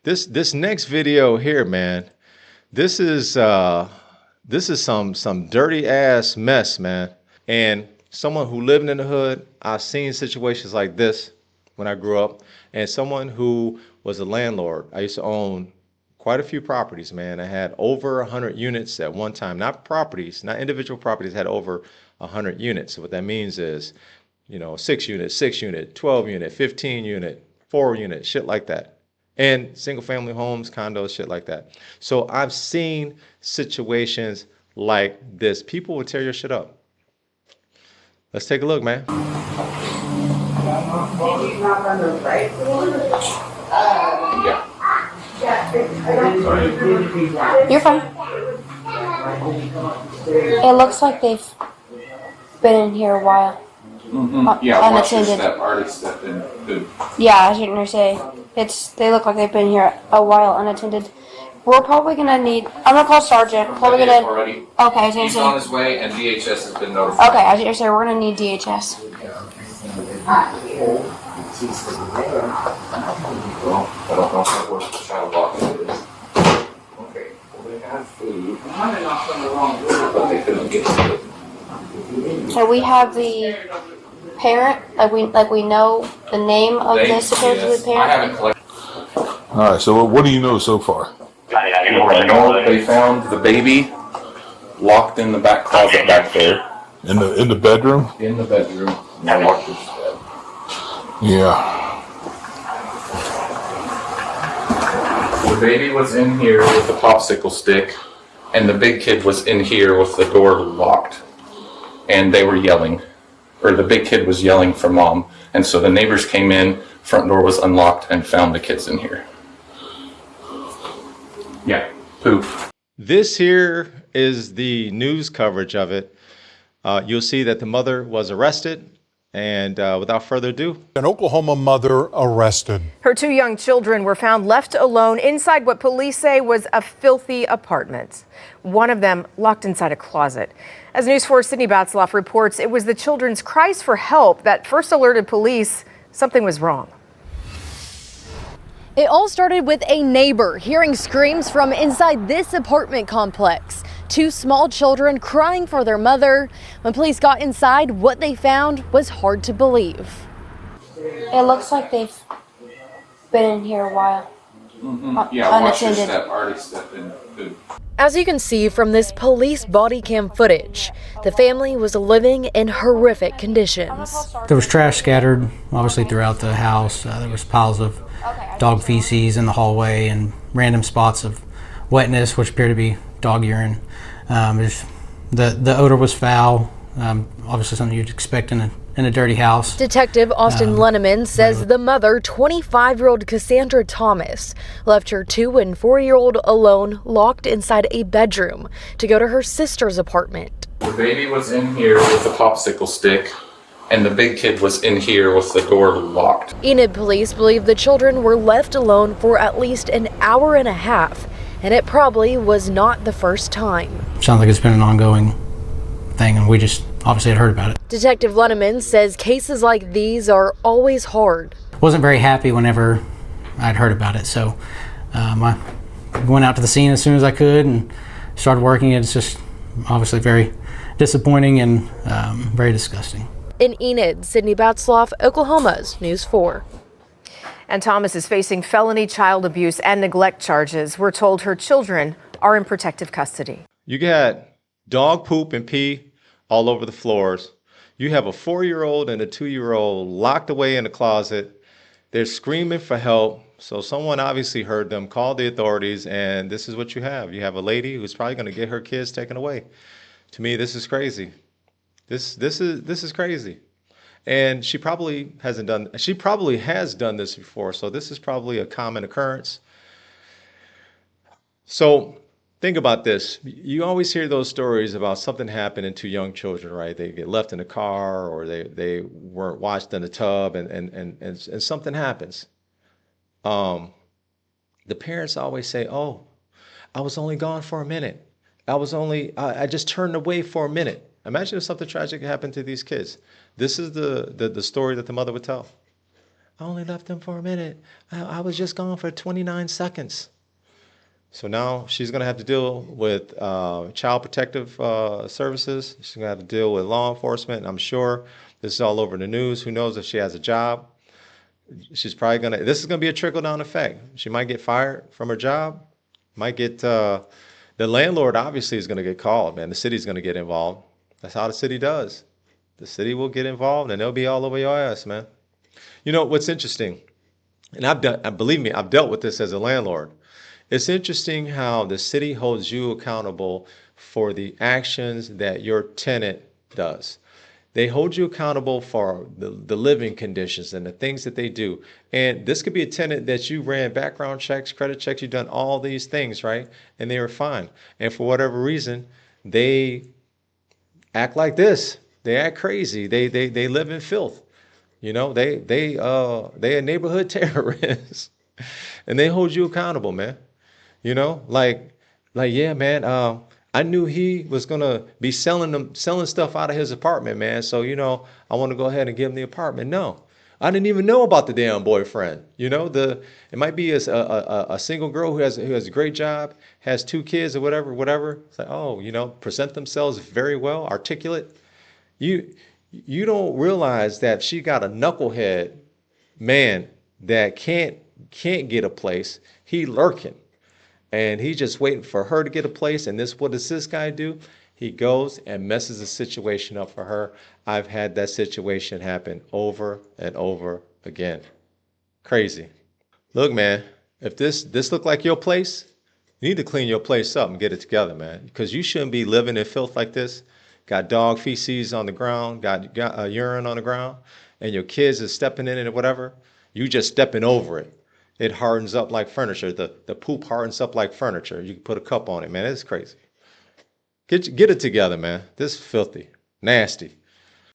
This next video here, man. This is some dirty ass mess, man. And someone who lived in the hood, I've seen situations like this when I grew up, and someone who was a landlord. I used to own quite a few properties, man. I had over 100 units at one time. Not properties, not individual properties, had over 100 units. So what that means is, 6 unit, 12 unit, 15 unit, 4 unit, shit like that. And single family homes, condos, shit like that. So I've seen situations like this. People will tear your shit up. Let's take a look, man. You're fine. It looks like they've been in here a while. Yeah, watch your step. Already stepped in. Good. Yeah, I was going to say, they look like they've been here a while unattended. We're probably going to need, I'm going to call Sergeant. Probably going to. Already. Okay, I was going to He's say. on his way, and DHS has been notified. Okay, I was going to say, we're going to need DHS. Well, I don't know if it was the child lock it is. Okay, well, they have food. But they couldn't get to it. So we have the parent, like we know the name of the supposed parent. I haven't collected. All right, so what do you know so far? I know they found the baby locked in the back closet back there. In the bedroom? In the bedroom. And I locked his bed. Yeah. The baby was in here with the popsicle stick, and the big kid was in here with the door locked. And they were yelling, or the big kid was yelling for mom. And so the neighbors came in, front door was unlocked, and found the kids in here. Yeah, poop. This here is the news coverage of it. You'll see that the mother was arrested. And without further ado, an Oklahoma mother arrested. Her 2 young children were found left alone inside what police say was a filthy apartment. One of them locked inside a closet. As News 4's Sydney Batzloff reports, it was the children's cries for help that first alerted police something was wrong. It all started with a neighbor hearing screams from inside this apartment complex. 2 small children crying for their mother. When police got inside, what they found was hard to believe. It looks like they've been in here a while. Yeah, watch your Unattended. step. Already stepped in. Good. As you can see from this police body cam footage, the family was living in horrific conditions. There was trash scattered, obviously, throughout the house. There was piles of dog feces in the hallway and random spots of wetness, which appeared to be dog urine. The odor was foul, obviously something you'd expect in a dirty house. Detective Austin Lunneman says the mother, 25-year-old Kassandra Thomas, left her 2- and 4-year-old alone, locked inside a bedroom to go to her sister's apartment. The baby was in here with the popsicle stick, and the big kid was in here with the door locked. Enid Police believe the children were left alone for at least an hour and a half, and it probably was not the first time. Sounds like it's been an ongoing thing, and we just obviously had heard about it. Detective Lunneman says cases like these are always hard. Wasn't very happy whenever I'd heard about it, so I went out to the scene as soon as I could and started working it. It's just obviously very disappointing and very disgusting. In Enid, Sydney Batzloff, Oklahoma's News 4. And Thomas is facing felony child abuse and neglect charges. We're told her children are in protective custody. you got dog poop and pee all over the floors. You have a 4-year-old and a 2-year-old locked away in a closet. They're screaming for help. So someone obviously heard them, called the authorities, and this is what you have. You have a lady who's probably going to get her kids taken away. To me, this is crazy. This is crazy. And she probably has done this before. So this is probably a common occurrence. So think about this. You always hear those stories about something happening to young children, right? They get left in a car, or they weren't washed in the tub, and something happens. The parents always say, "Oh, I was only gone for a minute. I just turned away for a minute." Imagine if something tragic happened to these kids. This is the story that the mother would tell. I only left them for a minute. I was just gone for 29 seconds. So now she's going to have to deal with child protective services. She's going to have to deal with law enforcement. I'm sure this is all over the news. Who knows if she has a job? She's probably going to, this is going to be a trickle down effect. She might get fired from her job, might get, the landlord obviously is going to get called, man. The city's going to get involved. That's how the city does. The city will get involved and they'll be all over your ass, man. You know, what's interesting, and believe me, I've dealt with this as a landlord. It's interesting how the city holds you accountable for the actions that your tenant does. They hold you accountable for the living conditions and the things that they do. And this could be a tenant that you ran background checks, credit checks, you've done all these things, right? And they were fine. And for whatever reason, they act like this. They act crazy. They live in filth. You know, they are neighborhood terrorists. And they hold you accountable, man. You know, yeah, man, I knew he was gonna be selling stuff out of his apartment, man. So, you know, I want to go ahead and give him the apartment. No, I didn't even know about the damn boyfriend. You know, it might be a single girl who has a great job, has 2 kids or whatever. It's like, oh, you know, present themselves very well, articulate. You don't realize that she got a knucklehead man that can't get a place. He lurking. And he's just waiting for her to get a place. And what does this guy do? He goes and messes the situation up for her. I've had that situation happen over and over again. Crazy. Look, man, if this look like your place, you need to clean your place up and get it together, man. Because you shouldn't be living in filth like this. Got dog feces on the ground, got urine on the ground, and your kids is stepping in it or whatever. You just stepping over it. It hardens up like furniture. The poop hardens up like furniture. You can put a cup on it, man. It's crazy. Get it together, man. This is filthy. Nasty.